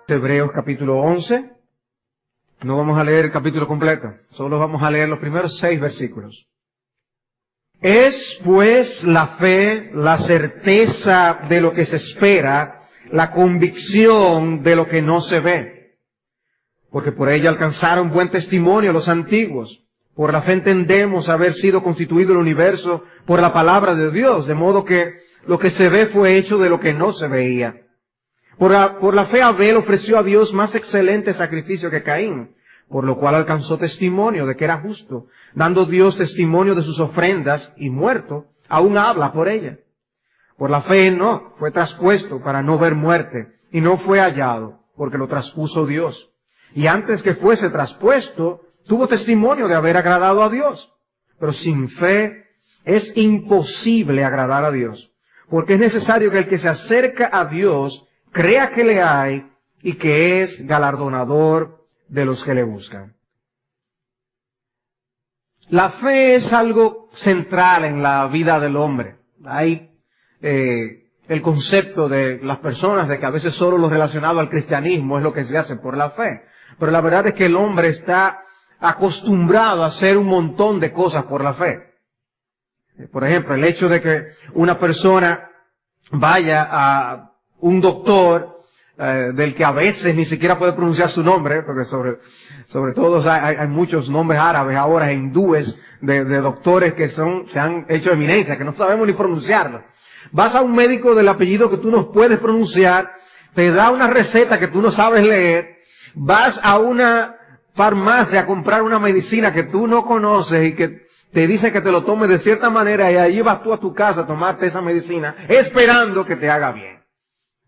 Hebreos capítulo 11. No vamos a leer el capítulo completo, solo vamos a leer los primeros 6 versículos. Es pues la fe, la certeza de lo que se espera, la convicción de lo que no se ve. Porque por ella alcanzaron buen testimonio los antiguos. Por la fe entendemos haber sido constituido el universo por la palabra de Dios, de modo que lo que se ve fue hecho de lo que no se veía. Por la fe Abel ofreció a Dios más excelente sacrificio que Caín, por lo cual alcanzó testimonio de que era justo, dando Dios testimonio de sus ofrendas, y muerto, aún habla por ella. Por la fe Enoc fue traspuesto para no ver muerte, y no fue hallado, porque lo traspuso Dios. Y antes que fuese traspuesto, tuvo testimonio de haber agradado a Dios. Pero sin fe es imposible agradar a Dios, porque es necesario que el que se acerca a Dios crea que le hay y que es galardonador de los que le buscan. La fe es algo central en la vida del hombre. Hay el concepto de las personas de que a veces solo lo relacionado al cristianismo es lo que se hace por la fe. Pero la verdad es que el hombre está acostumbrado a hacer un montón de cosas por la fe. Por ejemplo, el hecho de que una persona vaya a un doctor del que a veces ni siquiera puede pronunciar su nombre, porque sobre todo hay muchos nombres árabes ahora, hindúes, de doctores que se han hecho eminencia, que no sabemos ni pronunciarlo. Vas a un médico del apellido que tú no puedes pronunciar, te da una receta que tú no sabes leer, vas a una farmacia a comprar una medicina que tú no conoces y que te dice que te lo tomes de cierta manera, y ahí vas tú a tu casa a tomarte esa medicina esperando que te haga bien.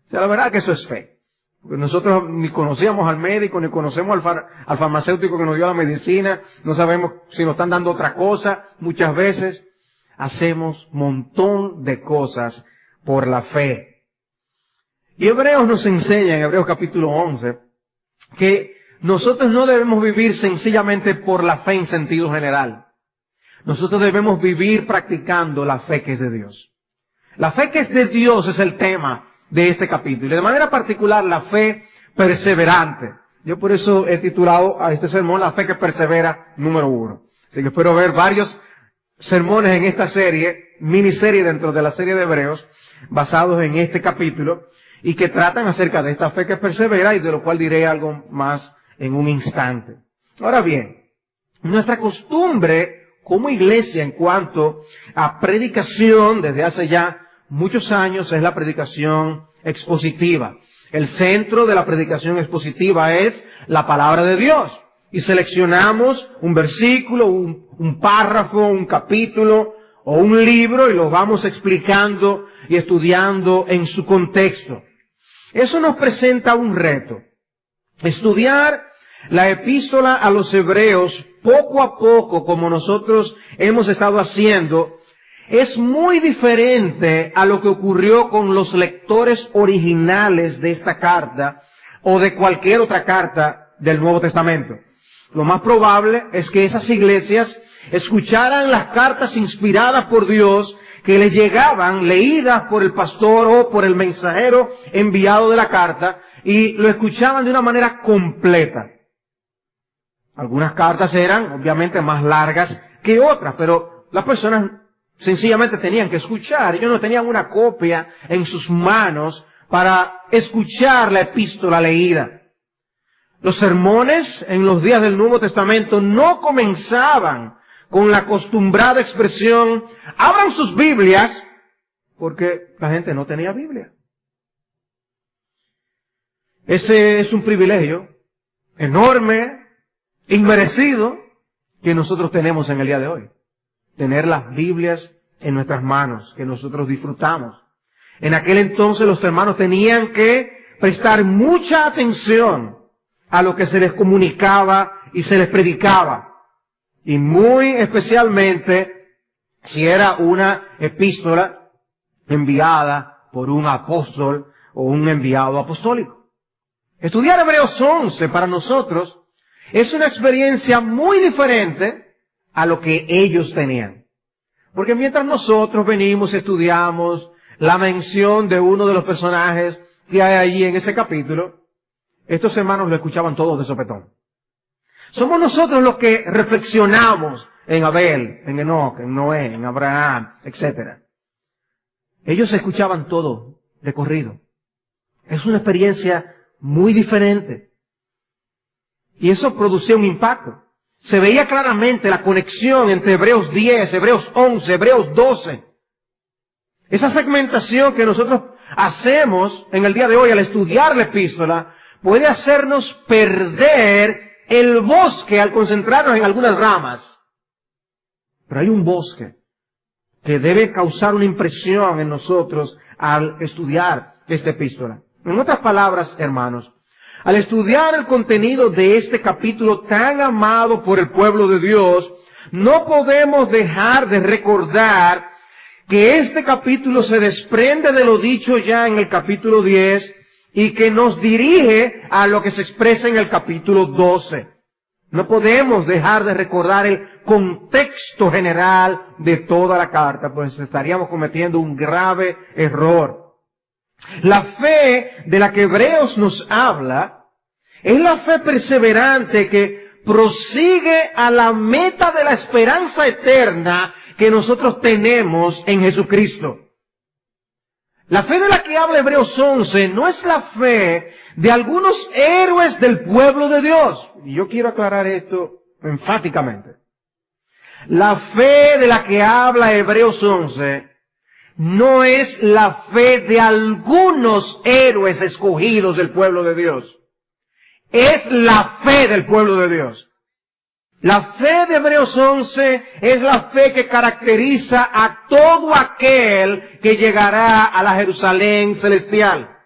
O sea, la verdad que eso es fe. Porque nosotros ni conocíamos al médico, ni conocemos al farmacéutico que nos dio la medicina, no sabemos si nos están dando otra cosa. Muchas veces hacemos un montón de cosas por la fe. Y Hebreos nos enseña, en Hebreos capítulo 11, que nosotros no debemos vivir sencillamente por la fe en sentido general. Nosotros debemos vivir practicando la fe que es de Dios. La fe que es de Dios es el tema de este capítulo. Y de manera particular, la fe perseverante. Yo por eso he titulado a este sermón La fe que persevera, número 1. Así que espero ver varios sermones en esta serie, miniserie dentro de la serie de Hebreos, basados en este capítulo, y que tratan acerca de esta fe que persevera, y de lo cual diré algo más en un instante. Ahora bien, nuestra costumbre como iglesia en cuanto a predicación desde hace ya muchos años es la predicación expositiva. El centro de la predicación expositiva es la palabra de Dios. Y seleccionamos un versículo, un párrafo, un capítulo o un libro y lo vamos explicando y estudiando en su contexto. Eso nos presenta un reto. Estudiar la epístola a los Hebreos poco a poco, como nosotros hemos estado haciendo, es muy diferente a lo que ocurrió con los lectores originales de esta carta o de cualquier otra carta del Nuevo Testamento. Lo más probable es que esas iglesias escucharan las cartas inspiradas por Dios que les llegaban leídas por el pastor o por el mensajero enviado de la carta, y lo escuchaban de una manera completa. Algunas cartas eran obviamente más largas que otras, pero las personas sencillamente tenían que escuchar. Ellos no tenían una copia en sus manos para escuchar la epístola leída. Los sermones en los días del Nuevo Testamento no comenzaban con la acostumbrada expresión, abran sus Biblias, porque la gente no tenía Biblia. Ese es un privilegio enorme, inmerecido, que nosotros tenemos en el día de hoy. Tener las Biblias en nuestras manos, que nosotros disfrutamos. En aquel entonces los hermanos tenían que prestar mucha atención a lo que se les comunicaba y se les predicaba. Y muy especialmente si era una epístola enviada por un apóstol o un enviado apostólico. Estudiar Hebreos 11 para nosotros es una experiencia muy diferente a lo que ellos tenían. Porque mientras nosotros venimos, estudiamos la mención de uno de los personajes que hay allí en ese capítulo, estos hermanos lo escuchaban todos de sopetón. Somos nosotros los que reflexionamos en Abel, en Enoc, en Noé, en Abraham, etc. Ellos escuchaban todo de corrido. Es una experiencia muy diferente. Y eso producía un impacto. Se veía claramente la conexión entre Hebreos 10, Hebreos 11, Hebreos 12. Esa segmentación que nosotros hacemos en el día de hoy al estudiar la epístola puede hacernos perder el bosque al concentrarnos en algunas ramas. Pero hay un bosque que debe causar una impresión en nosotros al estudiar esta epístola. En otras palabras, hermanos, al estudiar el contenido de este capítulo tan amado por el pueblo de Dios, no podemos dejar de recordar que este capítulo se desprende de lo dicho ya en el capítulo 10 y que nos dirige a lo que se expresa en el capítulo 12. No podemos dejar de recordar el contexto general de toda la carta, pues estaríamos cometiendo un grave error. La fe de la que Hebreos nos habla es la fe perseverante que prosigue a la meta de la esperanza eterna que nosotros tenemos en Jesucristo. La fe de la que habla Hebreos 11 no es la fe de algunos héroes del pueblo de Dios. Y yo quiero aclarar esto enfáticamente. La fe de la que habla Hebreos 11 no es la fe de algunos héroes escogidos del pueblo de Dios. Es la fe del pueblo de Dios. La fe de Hebreos 11 es la fe que caracteriza a todo aquel que llegará a la Jerusalén celestial.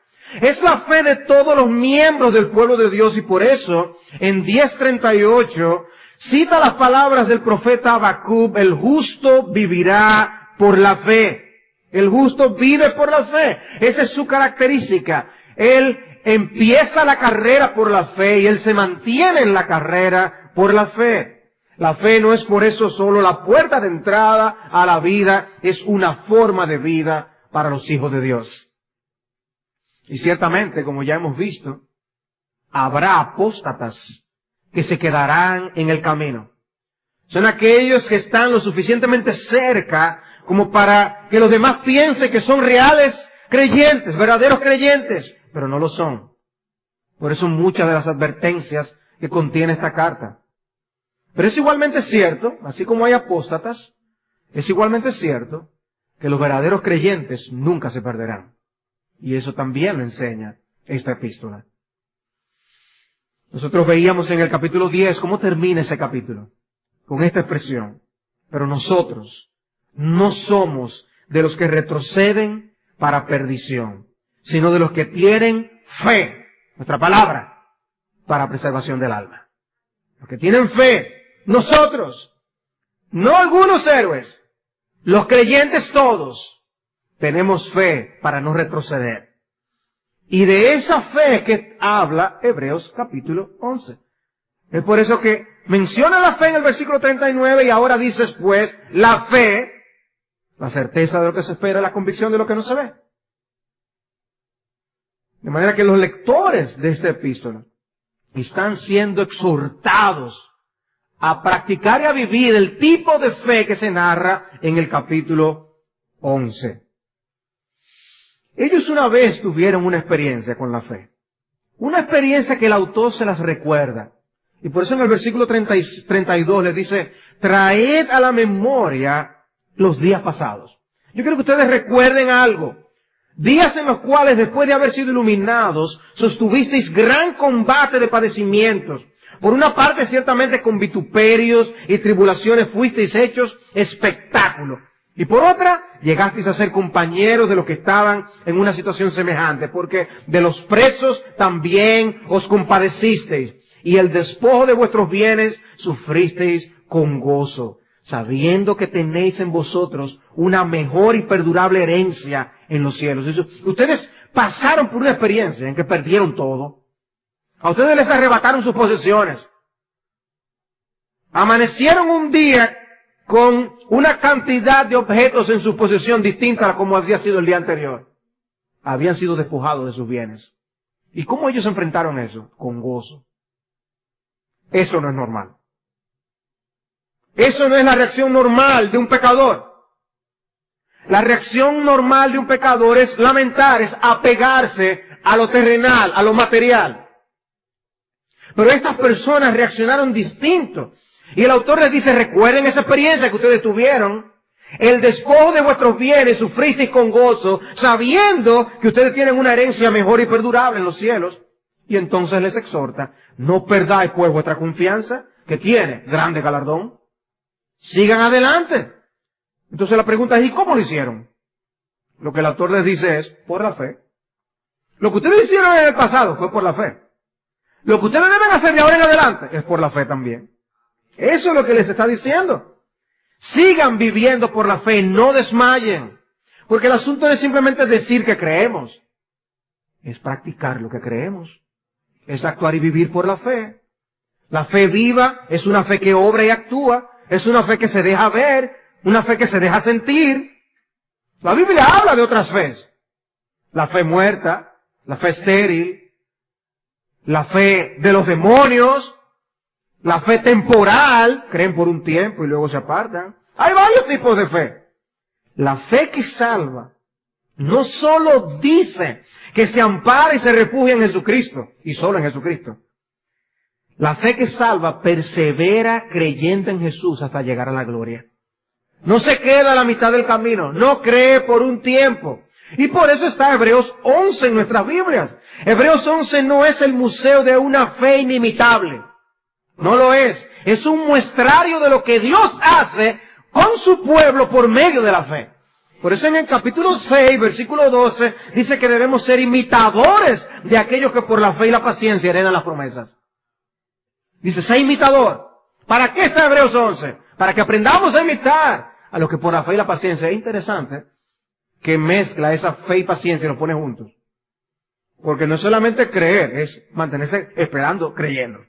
Es la fe de todos los miembros del pueblo de Dios y por eso en 10:38 cita las palabras del profeta Habacuc: el justo vivirá por la fe. El justo vive por la fe. Esa es su característica. Él empieza la carrera por la fe y él se mantiene en la carrera por la fe. La fe no es por eso solo la puerta de entrada a la vida, es una forma de vida para los hijos de Dios. Y ciertamente, como ya hemos visto, habrá apóstatas que se quedarán en el camino. Son aquellos que están lo suficientemente cerca como para que los demás piensen que son reales creyentes, verdaderos creyentes, pero no lo son. Por eso muchas de las advertencias que contiene esta carta. Pero es igualmente cierto, así como hay apóstatas, es igualmente cierto que los verdaderos creyentes nunca se perderán. Y eso también lo enseña esta epístola. Nosotros veíamos en el capítulo 10 cómo termina ese capítulo, con esta expresión: pero nosotros no somos de los que retroceden para perdición, sino de los que tienen fe, nuestra palabra, para preservación del alma. Los que tienen fe, nosotros, no algunos héroes, los creyentes todos, tenemos fe para no retroceder. Y de esa fe que habla Hebreos capítulo 11. Es por eso que menciona la fe en el versículo 39 y ahora dice después la fe, la certeza de lo que se espera, la convicción de lo que no se ve. De manera que los lectores de esta epístola están siendo exhortados a practicar y a vivir el tipo de fe que se narra en el capítulo 11. Ellos una vez tuvieron una experiencia con la fe. Una experiencia que el autor se las recuerda. Y por eso en el versículo 32 les dice: traed a la memoria los días pasados. Yo quiero que ustedes recuerden algo. Días en los cuales, después de haber sido iluminados, sostuvisteis gran combate de padecimientos. Por una parte, ciertamente, con vituperios y tribulaciones fuisteis hechos espectáculo. Y por otra, llegasteis a ser compañeros de los que estaban en una situación semejante, porque de los presos también os compadecisteis, y el despojo de vuestros bienes sufristeis con gozo, sabiendo que tenéis en vosotros una mejor y perdurable herencia en los cielos. Ustedes pasaron por una experiencia en que perdieron todo. A ustedes les arrebataron sus posesiones. Amanecieron un día con una cantidad de objetos en su posesión distinta a como había sido el día anterior. Habían sido despojados de sus bienes. ¿Y cómo ellos enfrentaron eso? Con gozo. Eso no es normal. Eso no es la reacción normal de un pecador. La reacción normal de un pecador es lamentar, es apegarse a lo terrenal, a lo material. Pero estas personas reaccionaron distinto. Y el autor les dice, recuerden esa experiencia que ustedes tuvieron. El despojo de vuestros bienes sufristeis con gozo, sabiendo que ustedes tienen una herencia mejor y perdurable en los cielos. Y entonces les exhorta, no perdáis pues vuestra confianza, que tiene grande galardón. Sigan adelante. Entonces la pregunta es, ¿y cómo lo hicieron? Lo que el autor les dice es, por la fe. Lo que ustedes hicieron en el pasado fue por la fe. Lo que ustedes deben hacer de ahora en adelante es por la fe también. Eso es lo que les está diciendo. Sigan viviendo por la fe, no desmayen. Porque el asunto no es simplemente decir que creemos. Es practicar lo que creemos. Es actuar y vivir por la fe. La fe viva es una fe que obra y actúa. Es una fe que se deja ver. Una fe que se deja sentir. La Biblia habla de otras fees. La fe muerta, la fe estéril, la fe de los demonios, la fe temporal, creen por un tiempo y luego se apartan. Hay varios tipos de fe. La fe que salva no solo dice que se ampara y se refugia en Jesucristo, y solo en Jesucristo. La fe que salva persevera creyendo en Jesús hasta llegar a la gloria. No se queda a la mitad del camino, no cree por un tiempo. Y por eso está Hebreos 11 en nuestras Biblias. Hebreos 11 no es el museo de una fe inimitable. No lo es. Es un muestrario de lo que Dios hace con su pueblo por medio de la fe. Por eso en el capítulo 6, versículo 12, dice que debemos ser imitadores de aquellos que por la fe y la paciencia heredan las promesas. Dice, sé imitador. ¿Para qué está Hebreos 11? Para que aprendamos a imitar a los que por la fe y la paciencia. Es interesante que mezcla esa fe y paciencia y los pone juntos. Porque no es solamente creer, es mantenerse esperando, creyendo.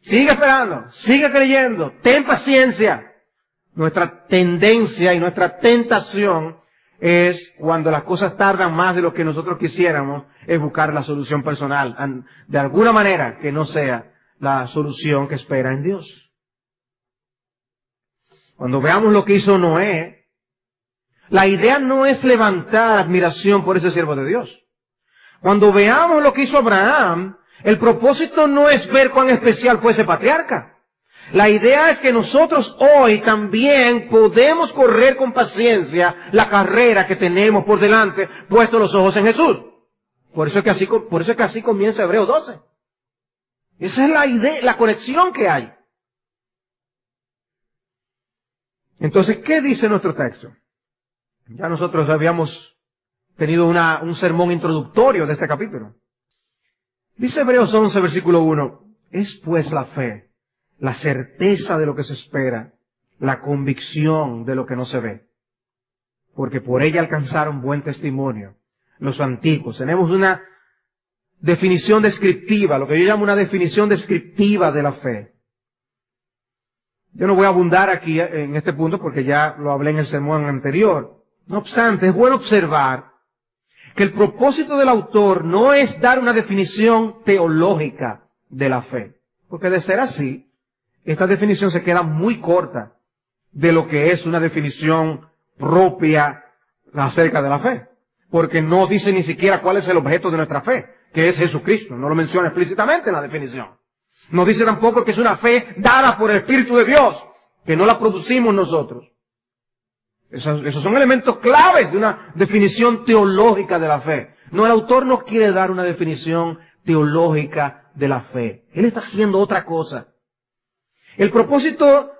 Sigue esperando, sigue creyendo, ten paciencia. Nuestra tendencia y nuestra tentación es, cuando las cosas tardan más de lo que nosotros quisiéramos, es buscar la solución personal, de alguna manera que no sea la solución que espera en Dios. Cuando veamos lo que hizo Noé, la idea no es levantar admiración por ese siervo de Dios. Cuando veamos lo que hizo Abraham, el propósito no es ver cuán especial fue ese patriarca. La idea es que nosotros hoy también podemos correr con paciencia la carrera que tenemos por delante, puestos los ojos en Jesús. Por eso es que así comienza Hebreos 12. Esa es la idea, la conexión que hay. Entonces, ¿qué dice nuestro texto? Ya nosotros habíamos tenido un sermón introductorio de este capítulo. Dice Hebreos 11, versículo 1, es pues la fe, la certeza de lo que se espera, la convicción de lo que no se ve. Porque por ella alcanzaron buen testimonio los antiguos. Tenemos una definición descriptiva, lo que yo llamo una definición descriptiva de la fe. Yo no voy a abundar aquí en este punto porque ya lo hablé en el sermón anterior. No obstante, es bueno observar que el propósito del autor no es dar una definición teológica de la fe. Porque de ser así, esta definición se queda muy corta de lo que es una definición propia acerca de la fe. Porque no dice ni siquiera cuál es el objeto de nuestra fe, que es Jesucristo. No lo menciona explícitamente en la definición. No dice tampoco que es una fe dada por el Espíritu de Dios, que no la producimos nosotros. Esos son elementos claves de una definición teológica de la fe. No, el autor no quiere dar una definición teológica de la fe. Él está haciendo otra cosa. El propósito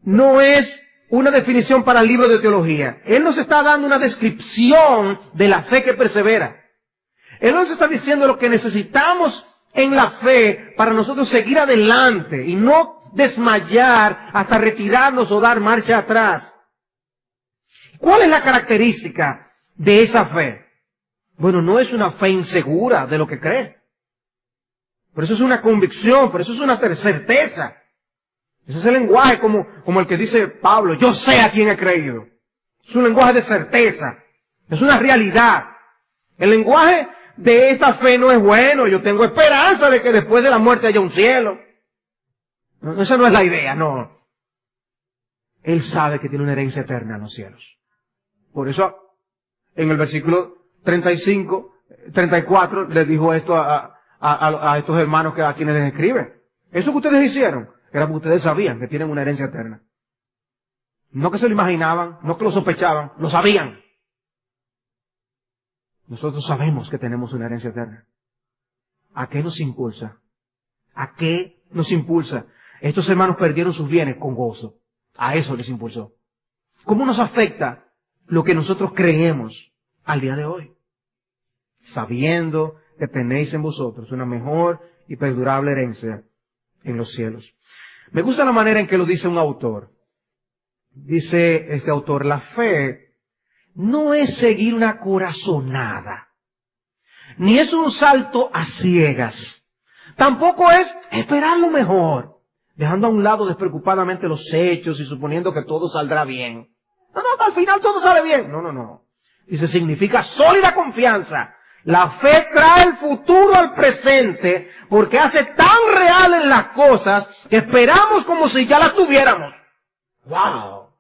no es una definición para el libro de teología. Él nos está dando una descripción de la fe que persevera. Él nos está diciendo lo que necesitamos en la fe para nosotros seguir adelante y no desmayar hasta retirarnos o dar marcha atrás. ¿Cuál es la característica de esa fe? Bueno, no es una fe insegura de lo que cree. Pero eso es una convicción, pero eso es una certeza. Ese es el lenguaje como el que dice Pablo, yo sé a quién he creído. Es un lenguaje de certeza. Es una realidad. El lenguaje de esta fe no es bueno, yo tengo esperanza de que después de la muerte haya un cielo. No, esa no es la idea, no. Él sabe que tiene una herencia eterna en los cielos. Por eso, en el versículo 34, les dijo esto a estos hermanos a quienes les escribe. Eso que ustedes hicieron, era porque ustedes sabían que tienen una herencia eterna. No que se lo imaginaban, no que lo sospechaban, lo sabían. Nosotros sabemos que tenemos una herencia eterna. ¿A qué nos impulsa? ¿A qué nos impulsa? Estos hermanos perdieron sus bienes con gozo. A eso les impulsó. ¿Cómo nos afecta lo que nosotros creemos al día de hoy? Sabiendo que tenéis en vosotros una mejor y perdurable herencia en los cielos. Me gusta la manera en que lo dice un autor. Dice este autor, la fe no es seguir una corazonada, ni es un salto a ciegas. Tampoco es esperar lo mejor, dejando a un lado despreocupadamente los hechos y suponiendo que todo saldrá bien. No, al final todo sale bien. No. Dice, significa sólida confianza. La fe trae el futuro al presente porque hace tan reales las cosas que esperamos como si ya las tuviéramos. ¡Wow!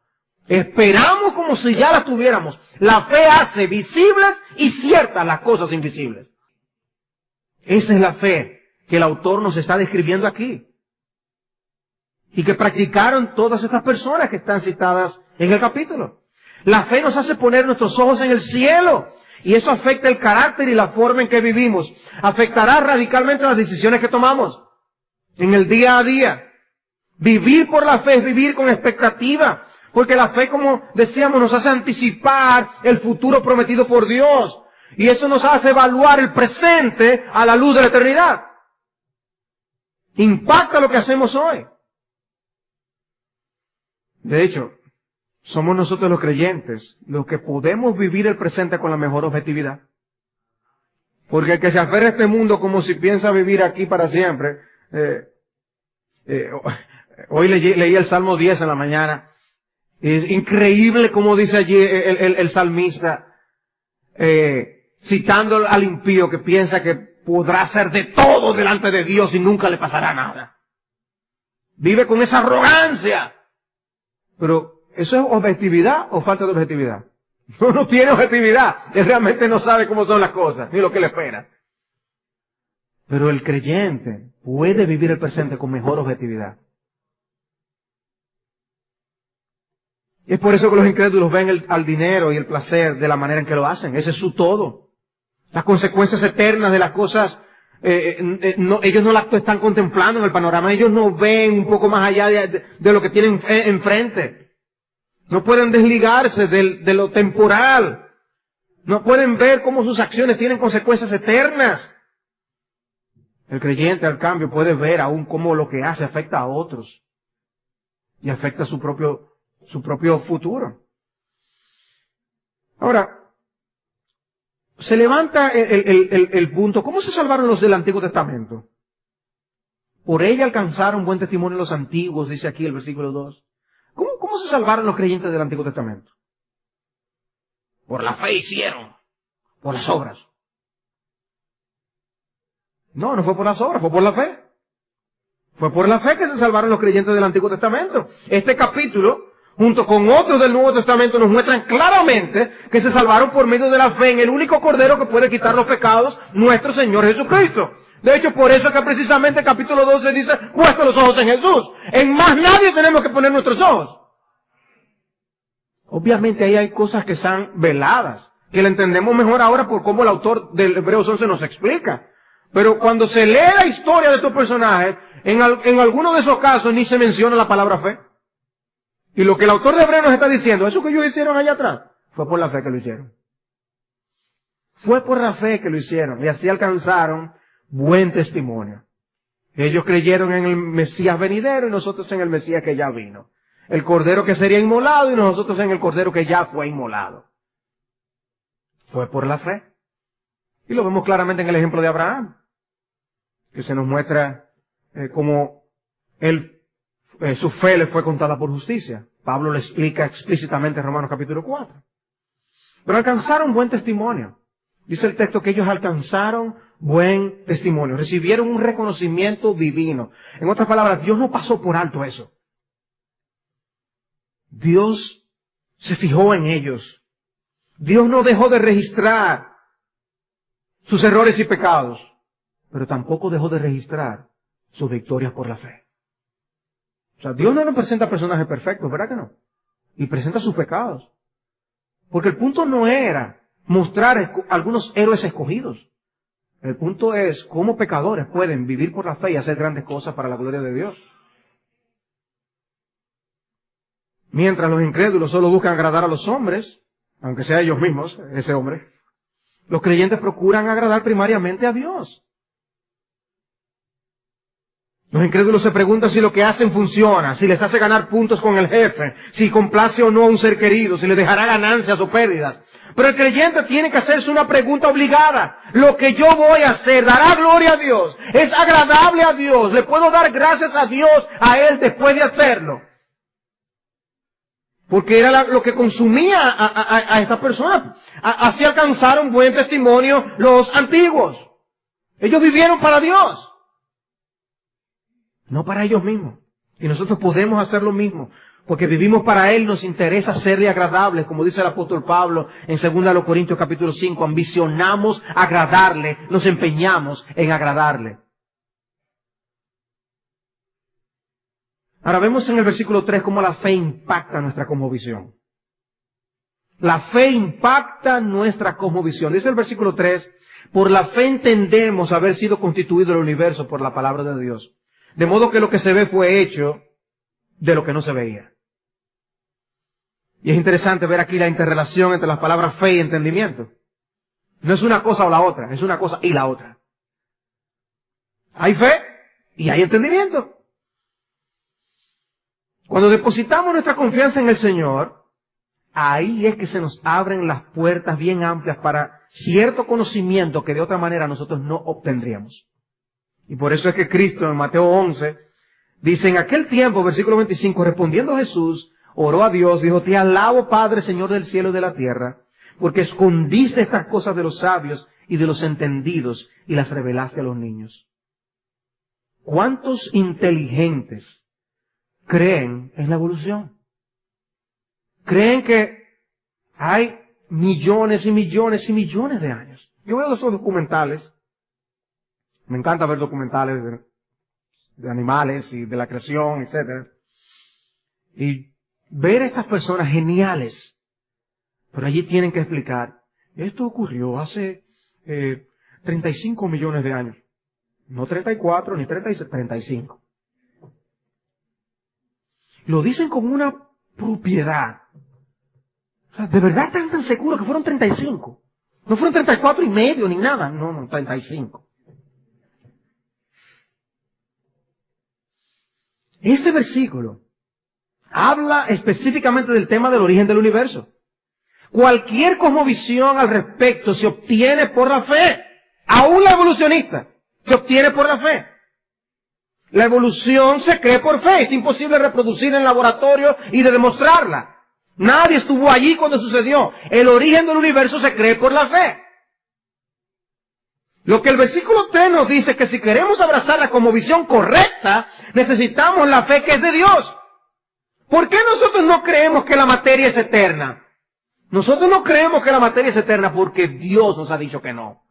Esperamos como si ya las tuviéramos. La fe hace visibles y ciertas las cosas invisibles. Esa es la fe que el autor nos está describiendo aquí. Y que practicaron todas estas personas que están citadas en el capítulo. La fe nos hace poner nuestros ojos en el cielo. Y eso afecta el carácter y la forma en que vivimos. Afectará radicalmente las decisiones que tomamos en el día a día. Vivir por la fe es vivir con expectativa. Porque la fe, como decíamos, nos hace anticipar el futuro prometido por Dios. Y eso nos hace evaluar el presente a la luz de la eternidad. Impacta lo que hacemos hoy. De hecho, somos nosotros los creyentes los que podemos vivir el presente con la mejor objetividad. Porque el que se aferra a este mundo como si piensa vivir aquí para siempre. Hoy leí el Salmo 10 en la mañana. Es increíble como dice allí el salmista, citando al impío que piensa que podrá hacer de todo delante de Dios y nunca le pasará nada. Vive con esa arrogancia. Pero, ¿eso es objetividad o falta de objetividad? No tiene objetividad. Él realmente no sabe cómo son las cosas, ni lo que le espera. Pero el creyente puede vivir el presente con mejor objetividad. Y es por eso que los incrédulos ven al dinero y el placer de la manera en que lo hacen. Ese es su todo. Las consecuencias eternas de las cosas, ellos no las están contemplando en el panorama. Ellos no ven un poco más allá de lo que tienen enfrente. No pueden desligarse de lo temporal. No pueden ver cómo sus acciones tienen consecuencias eternas. El creyente, al cambio, puede ver aún cómo lo que hace afecta a otros. Y afecta su propio futuro. Ahora, se levanta el punto, ¿cómo se salvaron los del Antiguo Testamento? Por ella alcanzaron buen testimonio los antiguos, dice aquí el versículo 2. ¿Cómo se salvaron los creyentes del Antiguo Testamento? Por la fe hicieron, por las obras. No fue por las obras, fue por la fe. Fue por la fe que se salvaron los creyentes del Antiguo Testamento. Este capítulo, junto con otros del Nuevo Testamento, nos muestran claramente que se salvaron por medio de la fe en el único Cordero que puede quitar los pecados, nuestro Señor Jesucristo. De hecho, por eso es que precisamente el capítulo 12 dice, puesto los ojos en Jesús. En más nadie tenemos que poner nuestros ojos. Obviamente ahí hay cosas que están veladas, que le entendemos mejor ahora por cómo el autor del Hebreos 11 nos explica. Pero cuando se lee la historia de estos personajes, en algunos de esos casos ni se menciona la palabra fe. Y lo que el autor de Hebreos nos está diciendo, eso que ellos hicieron allá atrás, fue por la fe que lo hicieron. Fue por la fe que lo hicieron. Y así alcanzaron buen testimonio. Ellos creyeron en el Mesías venidero y nosotros en el Mesías que ya vino. El Cordero que sería inmolado y nosotros en el Cordero que ya fue inmolado. Fue por la fe. Y lo vemos claramente en el ejemplo de Abraham, que se nos muestra cómo su fe le fue contada por justicia. Pablo le explica explícitamente en Romanos capítulo 4. Pero alcanzaron buen testimonio. Dice el texto que ellos alcanzaron buen testimonio, recibieron un reconocimiento divino. En otras palabras, Dios no pasó por alto eso. Dios se fijó en ellos. Dios no dejó de registrar sus errores y pecados, pero tampoco dejó de registrar sus victorias por la fe. O sea, Dios no nos presenta personajes perfectos, ¿verdad que no? Y presenta sus pecados. Porque el punto no era mostrar algunos héroes escogidos. El punto es cómo pecadores pueden vivir por la fe y hacer grandes cosas para la gloria de Dios. Mientras los incrédulos solo buscan agradar a los hombres, aunque sea ellos mismos, ese hombre, los creyentes procuran agradar primariamente a Dios. Los incrédulos se preguntan si lo que hacen funciona, si les hace ganar puntos con el jefe, si complace o no a un ser querido, si les dejará ganancias o pérdidas. Pero el creyente tiene que hacerse una pregunta obligada. ¿Lo que yo voy a hacer dará gloria a Dios? ¿Es agradable a Dios? ¿Le puedo dar gracias a Dios a Él después de hacerlo? Porque era lo que consumía a esta persona. Así alcanzaron buen testimonio los antiguos. Ellos vivieron para Dios, no para ellos mismos. Y nosotros podemos hacer lo mismo, porque vivimos para Él, nos interesa serle agradables, como dice el apóstol Pablo en 2 Corintios capítulo 5, ambicionamos agradarle, nos empeñamos en agradarle. Ahora vemos en el versículo 3 cómo la fe impacta nuestra cosmovisión. La fe impacta nuestra cosmovisión. Dice el versículo 3, por la fe entendemos haber sido constituido el universo por la palabra de Dios. De modo que lo que se ve fue hecho de lo que no se veía. Y es interesante ver aquí la interrelación entre las palabras fe y entendimiento. No es una cosa o la otra, es una cosa y la otra. Hay fe y hay entendimiento. Cuando depositamos nuestra confianza en el Señor, ahí es que se nos abren las puertas bien amplias para cierto conocimiento que de otra manera nosotros no obtendríamos. Y por eso es que Cristo en Mateo 11 dice, en aquel tiempo, versículo 25, respondiendo Jesús, oró a Dios, dijo, te alabo Padre, Señor del cielo y de la tierra, porque escondiste estas cosas de los sabios y de los entendidos y las revelaste a los niños. ¿Cuántos inteligentes creen en la evolución? Creen que hay millones y millones y millones de años. Yo veo esos documentales. Me encanta ver documentales de animales y de la creación, etc. Y ver a estas personas geniales. Pero allí tienen que explicar, esto ocurrió hace 35 millones de años. No 34 ni 36, 35. Lo dicen con una propiedad. O sea, ¿de verdad están tan seguros que fueron 35? No fueron 34 y medio ni nada. No, 35. Este versículo habla específicamente del tema del origen del universo. Cualquier cosmovisión al respecto se obtiene por la fe. Aún la evolucionista se obtiene por la fe. La evolución se cree por fe. Es imposible reproducirla en laboratorio y de demostrarla. Nadie estuvo allí cuando sucedió. El origen del universo se cree por la fe. Lo que el versículo 3 nos dice es que si queremos abrazarla como visión correcta, necesitamos la fe que es de Dios. ¿Por qué nosotros no creemos que la materia es eterna? Nosotros no creemos que la materia es eterna porque Dios nos ha dicho que no.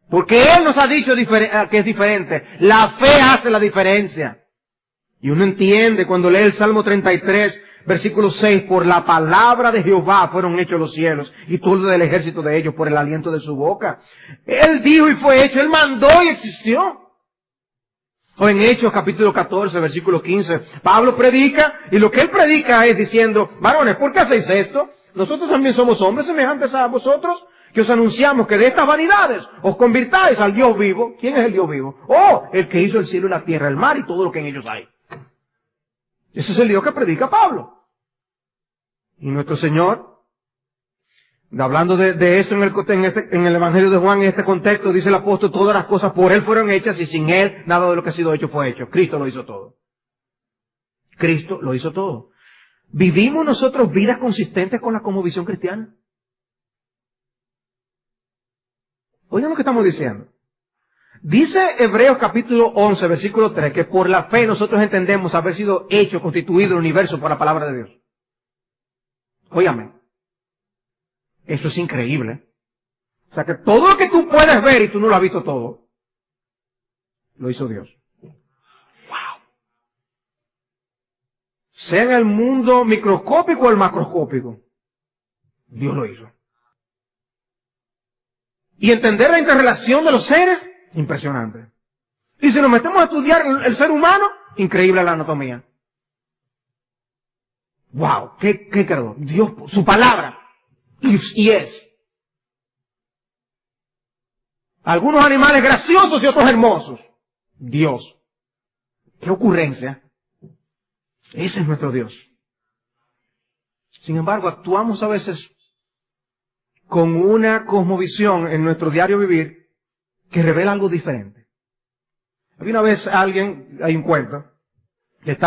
Porque Él nos ha dicho que es diferente. La fe hace la diferencia. Y uno entiende cuando lee el Salmo 33, versículo 6, por la palabra de Jehová fueron hechos los cielos y todo el ejército de ellos por el aliento de su boca. Él dijo y fue hecho, Él mandó y existió. O en Hechos capítulo 14, versículo 15, Pablo predica y lo que él predica es diciendo, varones, ¿por qué hacéis esto? Nosotros también somos hombres semejantes a vosotros, que os anunciamos que de estas vanidades os convirtáis al Dios vivo. ¿Quién es el Dios vivo? Oh, el que hizo el cielo y la tierra, el mar y todo lo que en ellos hay. Ese es el Dios que predica Pablo. Y nuestro Señor, hablando de esto en el Evangelio de Juan, en este contexto, dice el apóstol, todas las cosas por Él fueron hechas y sin Él nada de lo que ha sido hecho fue hecho. Cristo lo hizo todo. Cristo lo hizo todo. ¿Vivimos nosotros vidas consistentes con la cosmovisión cristiana? Oigan lo que estamos diciendo. Dice Hebreos capítulo 11, versículo 3, que por la fe nosotros entendemos haber sido hecho, constituido el universo por la palabra de Dios. Óigame. Esto es increíble. O sea que todo lo que tú puedes ver y tú no lo has visto todo, lo hizo Dios. Wow. Sea en el mundo microscópico o el macroscópico, Dios lo hizo. Y entender la interrelación de los seres, impresionante. Y si nos metemos a estudiar el ser humano, increíble la anatomía. Wow, qué creador. Dios, su palabra. Y es. Algunos animales graciosos y otros hermosos. Dios. Qué ocurrencia. Ese es nuestro Dios. Sin embargo, actuamos a veces con una cosmovisión en nuestro diario vivir que revela algo diferente. Había una vez alguien, hay un cuento, que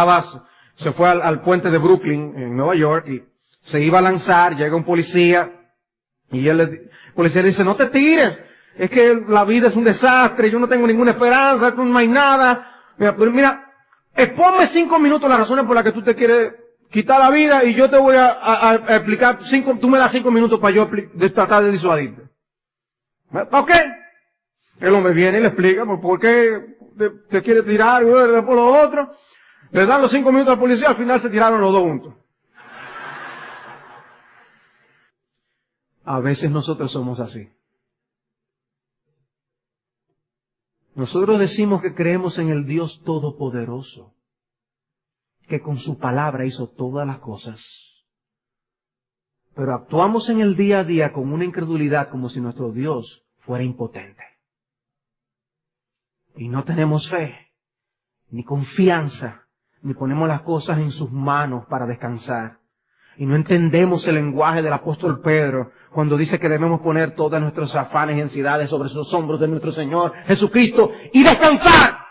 se fue al puente de Brooklyn, en Nueva York, y se iba a lanzar, llega un policía, y el policía le dice, no te tires, es que la vida es un desastre, yo no tengo ninguna esperanza, no hay nada. Mira, exponme 5 minutos las razones por las que tú te quieres quitar la vida, y yo te voy a explicar tú me das 5 minutos para yo tratar de disuadirte. ¿Ok? El hombre viene y le explica por qué te quiere tirar, y por lo otro. Le dan los 5 minutos al policía, al final se tiraron los dos juntos. A veces nosotros somos así. Nosotros decimos que creemos en el Dios Todopoderoso, que con su palabra hizo todas las cosas. Pero actuamos en el día a día con una incredulidad como si nuestro Dios fuera impotente. Y no tenemos fe, ni confianza, ni ponemos las cosas en sus manos para descansar. Y no entendemos el lenguaje del apóstol Pedro cuando dice que debemos poner todos nuestros afanes y ansiedades sobre los hombros de nuestro Señor Jesucristo y descansar.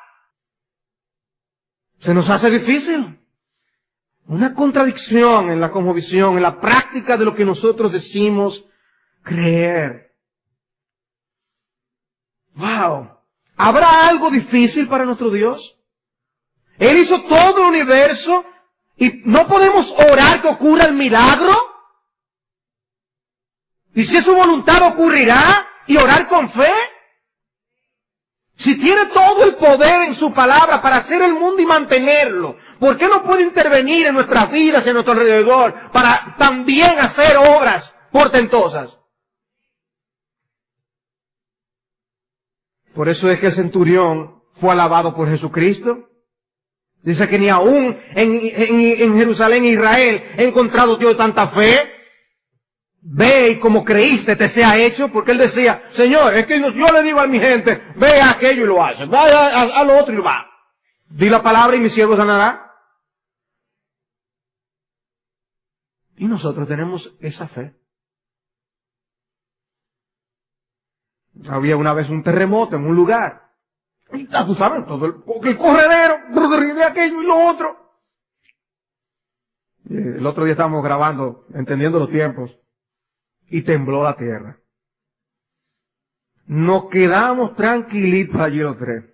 Se nos hace difícil. Una contradicción en la cosmovisión, en la práctica de lo que nosotros decimos creer. ¡Wow! ¿Habrá algo difícil para nuestro Dios? Él hizo todo el universo y no podemos orar que ocurra el milagro. Y si es su voluntad ocurrirá y orar con fe. Si tiene todo el poder en su palabra para hacer el mundo y mantenerlo, ¿por qué no puede intervenir en nuestras vidas y en nuestro alrededor para también hacer obras portentosas? Por eso es que el centurión fue alabado por Jesucristo. Dice que ni aún en Jerusalén, Israel, he encontrado Dios tanta fe. Ve y como creíste te sea hecho, porque él decía, Señor, es que yo le digo a mi gente, ve a aquello y lo hace, vaya a lo otro y lo va. Di la palabra y mi siervo sanará. Y nosotros tenemos esa fe. Había una vez un terremoto en un lugar. Y tú sabes, todo el corredero, de aquello y lo otro. Y el otro día estábamos grabando, entendiendo los tiempos, y tembló la tierra. Nos quedamos tranquilitos allí los tres.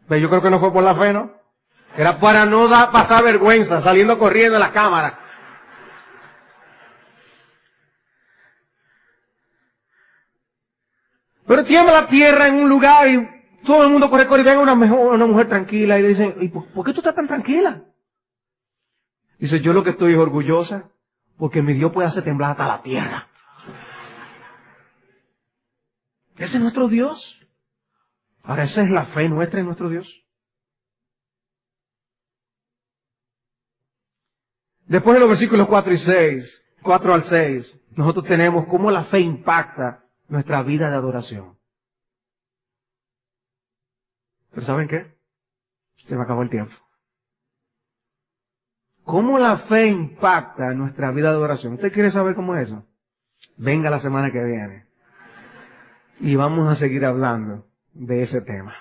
Pero yo creo que no fue por la fe, ¿no? Era para no pasar vergüenza, saliendo corriendo en la cámara. Pero tiembla la tierra en un lugar y todo el mundo corre y ven a una mujer tranquila y le dicen, ¿y por qué tú estás tan tranquila? Dice, yo lo que estoy es orgullosa porque mi Dios puede hacer temblar hasta la tierra. Ese es nuestro Dios. Ahora, esa es la fe nuestra en nuestro Dios. Después de los versículos 4 al 6, nosotros tenemos cómo la fe impacta nuestra vida de adoración. Pero ¿saben qué? Se me acabó el tiempo. ¿Cómo la fe impacta nuestra vida de adoración? ¿Usted quiere saber cómo es eso? Venga la semana que viene. Y vamos a seguir hablando de ese tema.